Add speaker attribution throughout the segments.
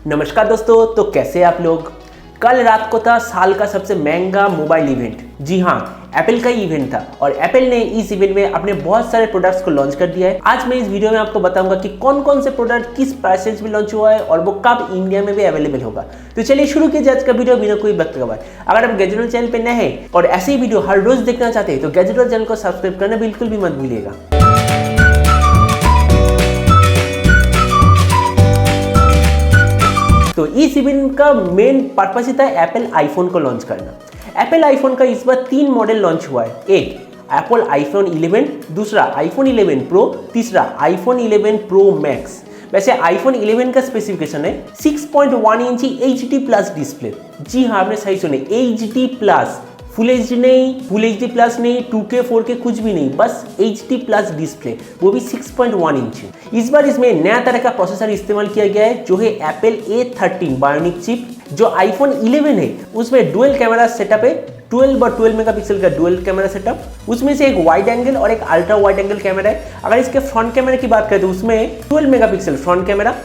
Speaker 1: नमस्कार दोस्तों, तो कैसे आप लोग। कल रात को था साल का सबसे महंगा मोबाइल इवेंट। जी हाँ, एप्पल का इवेंट था और एप्पल ने इस इवेंट में अपने बहुत सारे प्रोडक्ट्स को लॉन्च कर दिया है। आज मैं इस वीडियो में आपको बताऊंगा कि कौन कौन से प्रोडक्ट किस प्राइस रेंज में लॉन्च हुआ है और वो कब इंडिया में भी अवेलेबल होगा। तो चलिए शुरू कीजिए आज का वीडियो बिना कोई वक्त गवाए। अगर आप गैजेट वर्ल्ड चैनल पे नए हैं और ऐसे ही वीडियो हर रोज देखना चाहते हैं तो गैजेट वर्ल्ड चैनल को सब्सक्राइब करना बिल्कुल भी मत भूलिएगा। तो इस इवेंट का मेन पर्पस ही था एप्पल आईफोन को लॉन्च करना। एप्पल आईफोन का इस बार 3 मॉडल लॉन्च हुआ है। एक एप्पल आईफोन 11, दूसरा आईफोन 11 प्रो, तीसरा आईफोन 11 प्रो मैक्स। वैसे आईफोन 11 का स्पेसिफिकेशन है 6.1 इंची HD प्लस डिस्प्ले। जी हाँ, आपने सही सुने, HD प्लस, फुल एचडी नहीं, फुल एचडी प्लस नहीं, 2K 4K कुछ भी नहीं, बस HD प्लस डिस्प्ले, वो भी 6.1 इंच। इस बार इसमें नया तरह का प्रोसेसर इस्तेमाल किया गया है जो है एप्पल A13 बायोनिक चिप। जो आईफोन 11 है उसमें डुअल कैमरा सेटअप है, 12x12 मेगापिक्सल का डुअल कैमरा सेटअप। उसमें से एक वाइड एंगल और एक अल्ट्रा वाइड एंगल कैमरा है। अगर इसके फ्रंट कैमरा की बात करें तो उसमें 12 मेगापिक्सल फ्रंट कैमरा।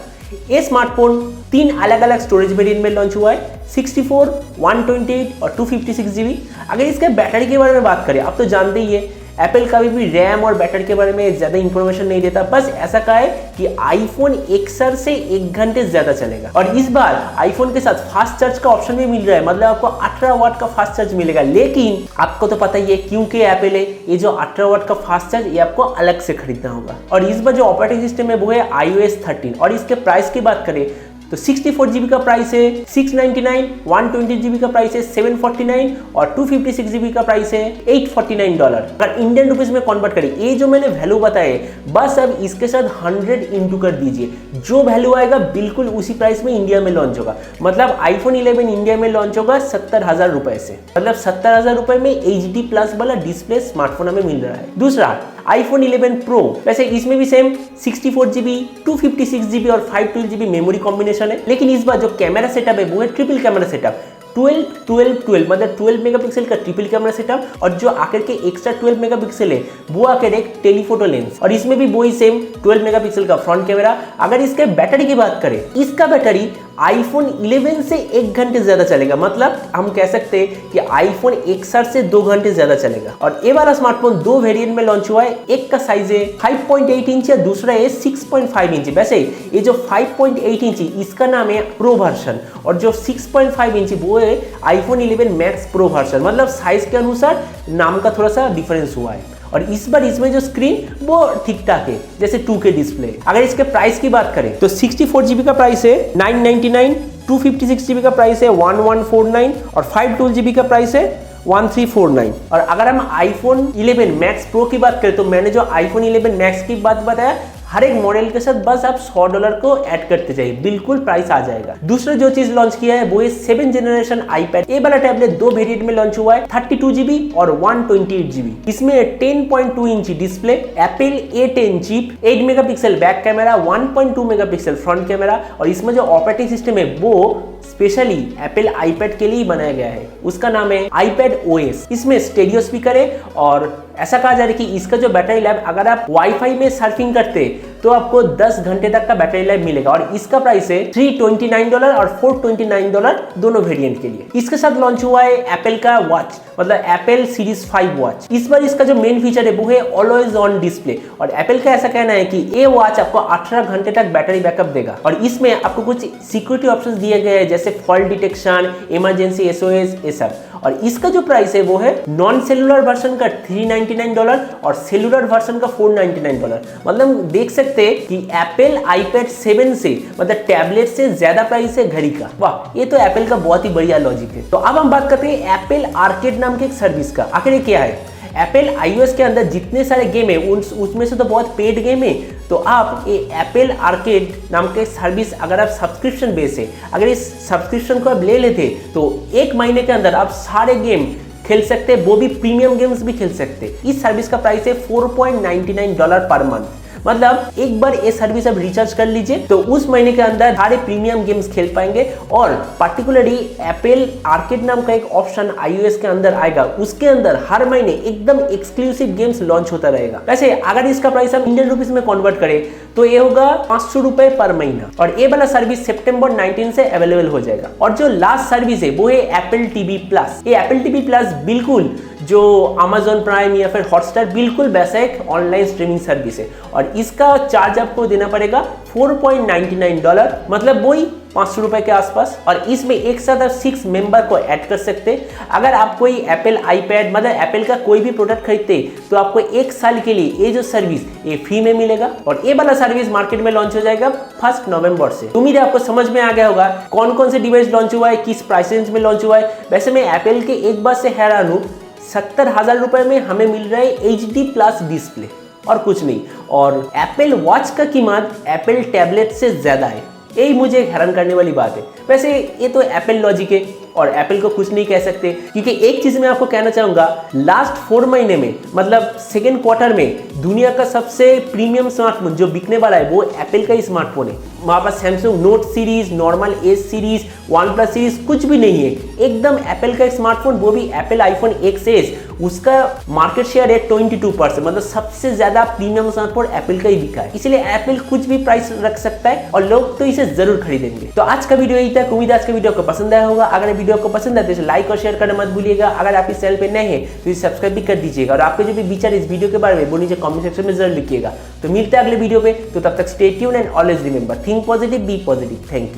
Speaker 1: ये स्मार्टफोन 3 अलग अलग स्टोरेज वेरिएंट में लॉन्च हुआ है, 64, 128 और 256 GB। अगर इसके बैटरी के बारे में बात करें, आप तो जानते ही है एप्पल कभी भी रैम और बैटरी के बारे में ज़्यादा इंफॉर्मेशन नहीं देता। बस ऐसा कहा है कि आईफोन XR से 1 घंटे ज़्यादा चलेगा। और इस बार आईफोन के साथ फास्ट चार्ज का ऑप्शन भी मिल रहा है, मतलब आपको 18 वाट का फास्ट चार्ज मिलेगा। लेकिन आपको तो पता ही है क्योंकि एप्पल है, ये जो 18 वाट का फास्ट चार्ज ये आपको अलग से खरीदना होगा। और इस बार जो ऑपरेटिंग सिस्टम है वो है iOS 13। और इसके प्राइस की बात करें तो 64 GB का प्राइस है 699, 120 GB का प्राइस है 749 और 256 GB का प्राइस है $849। अगर इंडियन रुपीस में कन्वर्ट करें, ये जो मैंने वैल्यू बताए बस अब इसके साथ 100 इंटू कर दीजिए, जो वैल्यू आएगा बिल्कुल उसी प्राइस में इंडिया में लॉन्च होगा। मतलब आईफोन 11 इंडिया में लॉन्च होगा 70,000 रुपए से, मतलब 70,000 रुपए में HD प्लस वाला डिस्प्ले स्मार्टफोन हमें मिल रहा है। दूसरा आईफोन 11 प्रो, वैसे इसमें भी सेम 64 GB, 256 GB और 512 GB मेमोरी कॉम्बिनेशन है। लेकिन इस बार जो कैमरा सेटअप है वो है ट्रिपल कैमरा सेटअप, 12-12-12 मतलब 12 मेगापिक्सल का ट्रिपल कैमरा सेटअप। और जो आकर के एक्स्ट्रा 12 मेगापिक्सल है वो आकर एक टेलीफोटो लेंस, और इसमें भी वही सेम 12 मेगापिक्सल का फ्रंट कैमरा। अगर इसके बैटरी की बात करें, इसका बैटरी आईफोन 11 से 1 घंटे ज्यादा चलेगा, मतलब हम कह सकते हैं कि आईफोन XR से 2 घंटे ज्यादा चलेगा। और ये वाला स्मार्टफोन 2 वेरिएंट में लॉन्च हुआ है। एक का साइज है 5.8 इंच या दूसरा है 6.5 इंच। वैसे ये जो 5.8 इंच इसका नाम है प्रो वर्जन, और जो 6.5 इंच वो है आईफोन 11 मैक्स प्रो वर्जन। मतलब साइज के अनुसार नाम का थोड़ा सा डिफरेंस हुआ है। और इस बार इसमें जो स्क्रीन वो ठीक ठाक है, जैसे 2K डिस्प्ले। अगर इसके प्राइस की बात करें तो 64 GB का प्राइस है 999, 256 GB का प्राइस है 1149 और 512 GB का प्राइस है 1349। और अगर हम आईफोन 11 मैक्स प्रो की बात करें तो मैंने जो आईफोन 11 मैक्स की बात बताया, हर एक मॉडल के साथ बस आप $100 को ऐड करते जाइए, बिल्कुल प्राइस आ जाएगा। दूसरा जो चीज लॉन्च किया है वो है 7th जनरेशन आईपैड। ये वाला टैबलेट 2 वेरिएंट में लॉन्च हुआ है, 32 GB और 128 GB। इसमें 10.2 इंची display, Apple A10 chip, 8 megapixel back camera, 1.2 megapixel front camera. और इसमें जो ऑपरेटिंग सिस्टम है वो स्पेशली एप्पल आईपैड के लिए बनाया गया है, उसका नाम है iPad OS। इसमें स्टेरियो स्पीकर है और ऐसा कहा जा रहा है कि इसका जो बैटरी लाइफ, अगर आप वाईफाई में सर्फिंग करते तो आपको 10 घंटे तक का बैटरी लाइफ मिलेगा। और इसका प्राइस है $329 और $429 दोनों वेरिएंट के लिए। इसके साथ लॉन्च हुआ है एप्पल का वॉच, मतलब एप्पल सीरीज 5 वॉच। इस बार इसका जो मेन फीचर है वो है ऑलवेज ऑन डिस्प्ले। और एप्पल का ऐसा कहना है कि ये वॉच आपको 18 घंटे तक बैटरी बैकअप देगा। और इसमें आपको कुछ सिक्योरिटी ऑप्शंस दिए गए हैं, जैसे फॉल्ट डिटेक्शन, इमरजेंसी SOS, ये सब। और इसका जो प्राइस है वो है नॉन सेलुलर वर्जन का $399 और सेलुलर वर्जन का $499। मतलब देख सकते हैं कि एप्पल iPad 7 से, मतलब टैबलेट से ज्यादा प्राइस है घड़ी का। वाह, ये तो एप्पल का बहुत ही बढ़िया लॉजिक है। तो अब हम बात करते हैं एप्पल आर्केड नाम के एक सर्विस का। आखिर ये क्या है? एप्पल iOS के अंदर जितने सारे गेम है उसमें से तो बहुत पेड गेम है। तो आप ये एप्पल आर्केड नाम के सर्विस, अगर आप सब्सक्रिप्शन बेस है, अगर इस सब्सक्रिप्शन को आप ले लेते तो 1 महीने के अंदर आप सारे गेम खेल सकते हैं, वो भी प्रीमियम गेम्स भी खेल सकते हैं। इस सर्विस का प्राइस है $4.99 पर मंथ। मतलब एक बार ये सर्विस आप रिचार्ज कर लीजिए तो उस महीने के अंदर सारे प्रीमियम गेम्स खेल पाएंगे। और पार्टिकुलरली एप्पल आर्केड नाम का एक ऑप्शन iOS के अंदर आएगा, उसके अंदर हर महीने एकदम एक्सक्लूसिव गेम्स लॉन्च होता रहेगा। वैसे अगर इसका प्राइस हम इंडियन रुपीस में कन्वर्ट करें तो ये होगा 500 रुपए पर महीना, और ये वाला सर्विस सितंबर 19 से अवेलेबल हो जाएगा। और जो लास्ट सर्विस है वो है एप्पल टीवी प्लस। ये एप्पल टीवी प्लस बिल्कुल जो Amazon प्राइम या फिर हॉटस्टार बिल्कुल वैसा एक ऑनलाइन स्ट्रीमिंग सर्विस है, और इसका चार्ज आपको देना पड़ेगा $4.99, मतलब वही 500 रुपए के आसपास। और इसमें एक साथ आप 6 मेंबर को ऐड कर सकते हैं। अगर आप कोई एप्पल आईपैड मतलब एप्पल का कोई भी प्रोडक्ट खरीदते तो आपको 1 साल के लिए ये जो सर्विस ये फ्री में मिलेगा, और ये वाला सर्विस मार्केट में लॉन्च हो जाएगा 1 नवंबर से। उम्मीद है आपको समझ में आ गया होगा कौन कौन से डिवाइस लॉन्च हुआ है, किस प्राइस रेंज में लॉन्च हुआ है। वैसे मैं एप्पल के एक बात से हैरान हूँ, 70,000 रुपए में हमें मिल रहा है HD प्लस डिस्प्ले और कुछ नहीं, और एप्पल वॉच का कीमत एप्पल टैबलेट से ज्यादा है। यही मुझे हैरान करने वाली बात है। वैसे ये तो एप्पल लॉजिक है और एप्पल को कुछ नहीं कह सकते, क्योंकि एक चीज मैं आपको कहना चाहूंगा, लास्ट 4 महीने में मतलब सेकेंड क्वार्टर में दुनिया का सबसे प्रीमियम स्मार्टफोन जो बिकने वाला है वो एप्पल का ही स्मार्टफोन है। वहां पर Samsung note series, normal S series, one plus series कुछ भी नहीं है, एकदम एप्पल का एक स्मार्टफोन, वो भी एप्पल आईफोन XS। उसका मार्केट शेयर है 22%, मतलब सबसे ज्यादा प्रीमियम स्मार्टफोन एप्पल का ही बिका है। इसलिए एप्पल कुछ भी प्राइस रख सकता है और लोग तो इसे जरूर खरीदेंगे। तो आज का वीडियो यही तक। उम्मीद है आज का वीडियो आपको पसंद आया होगा। अगर वीडियो आपको पसंद आए तो इसे लाइक और शेयर करना मत भूलिएगा। अगर आप इस चैनल पे नए हैं तो इसे सब्सक्राइब भी कर दीजिएगा, और आपके जो भी विचार इस वीडियो के बारे में वो नीचे कमेंट सेक्शन में जरूर लिखिएगा। तो मिलते हैं अगले वीडियो पे, तो तब तक stay tuned and always remember, think positive, be positive. Thank you.